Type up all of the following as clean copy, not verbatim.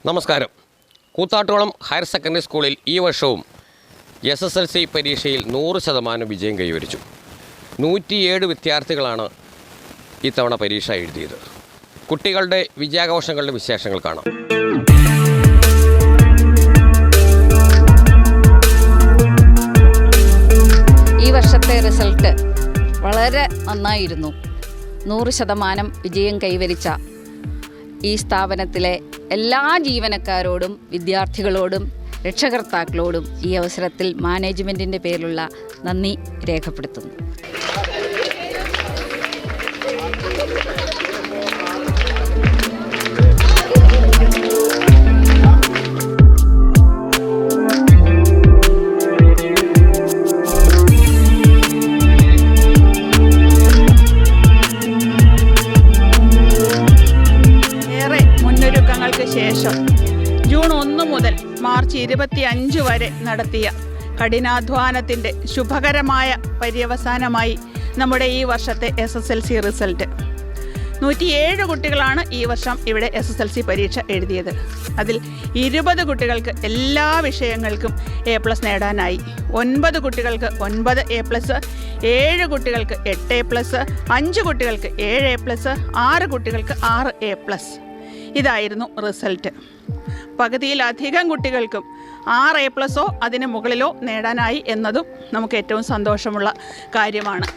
നമസ്കാരം. കൂത്താട്ടോളം higher secondary സ്കൂളിൽ ഈ വർഷവും SSLC പരീക്ഷയിൽ 100% വിജയം കൈവരിച്ചു. 107 വിദ്യാർത്ഥികളാണ് ഇത്തവണ പരീക്ഷ എഴുതിയത്. കുട്ടികളുടെ വിജയാഘോഷങ്ങളുടെ വിശേഷങ്ങൾ കാണാം. ഈ വർഷത്തെ റിസൾട്ട് വളരെ നന്നായിരുന്നു. 100% വിജയം കൈവരിച്ച ഈ സ്ഥാപനത്തിലെ എല്ലാ ജീവനക്കാരോടും വിദ്യാർത്ഥികളോടും രക്ഷകർത്താക്കളോടും ഈ അവസരത്തിൽ മാനേജ്മെൻറ്റിൻ്റെ പേരിലുള്ള നന്ദി രേഖപ്പെടുത്തുന്നു. ശേഷം ജൂൺ 1 മുതൽ മാർച്ച് 25 വരെ നടത്തിയ കഠിനാധ്വാനത്തിൻ്റെ ശുഭകരമായ പര്യവസാനമായി നമ്മുടെ ഈ വർഷത്തെ SSLC റിസൾട്ട് 107 കുട്ടികളാണ് ഈ വർഷം ഇവിടെ SSLC പരീക്ഷ എഴുതിയത്. അതിൽ 20 കുട്ടികൾക്ക് എല്ലാ വിഷയങ്ങൾക്കും A+ നേടാനായി. 9 കുട്ടികൾക്ക് 9 A+, 7 കുട്ടികൾക്ക് 8 A+, 5 കുട്ടികൾക്ക് 7 A+, 6 കുട്ടികൾക്ക് 6 A+. ഇതായിരുന്നു റിസൾട്ട്. പകുതിയിലധികം കുട്ടികൾക്കും 6 A+ഓ അതിന് മുകളിലോ നേടാനായി എന്നതും നമുക്ക് ഏറ്റവും സന്തോഷമുള്ള കാര്യമാണ്.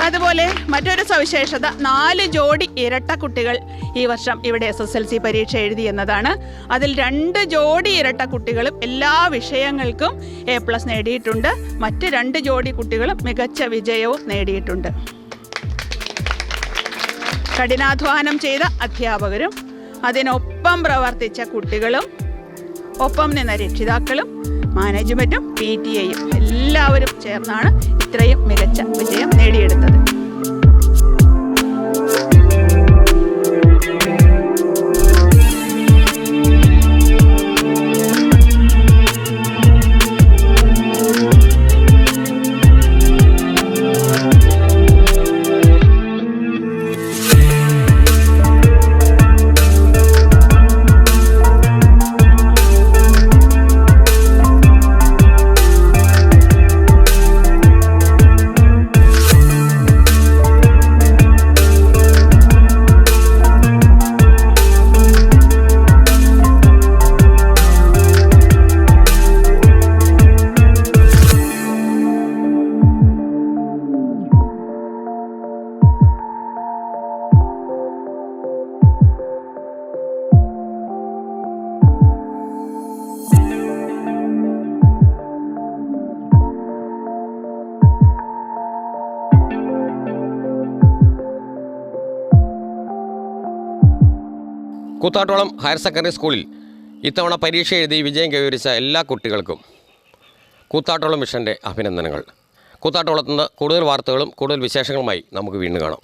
അതുപോലെ മറ്റൊരു സവിശേഷത 4 ജോഡി ഇരട്ട കുട്ടികൾ ഈ വർഷം ഇവിടെ SSLC പരീക്ഷ എഴുതി എന്നതാണ്. അതിൽ 2 ജോഡി ഇരട്ട കുട്ടികളും എല്ലാ വിഷയങ്ങൾക്കും A+ നേടിയിട്ടുണ്ട്. മറ്റ് 2 ജോഡി കുട്ടികളും മികച്ച വിജയവും നേടിയിട്ടുണ്ട്. കഠിനാധ്വാനം ചെയ്ത അധ്യാപകരും അതിനൊപ്പം പ്രവർത്തിച്ച കുട്ടികളും ഒപ്പം നിന്ന രക്ഷിതാക്കളും മാനേജ്മെൻറ്റും PTA-യും എല്ലാവരും ചേർന്നാണ് ഇത്രയും മികച്ച വിജയം നേടിയെടുത്തത്. കൂത്താട്ടോളം ഹയർ സെക്കൻഡറി സ്കൂളിൽ ഇത്തവണ പരീക്ഷ എഴുതി വിജയം കൈവരിച്ച എല്ലാ കുട്ടികൾക്കും കൂത്താട്ടോളം മിഷൻ്റെ അഭിനന്ദനങ്ങൾ. കൂത്താട്ടോളത്തുനിന്ന് കൂടുതൽ വാർത്തകളും കൂടുതൽ വിശേഷങ്ങളുമായി നമുക്ക് വീണ്ടും കാണാം.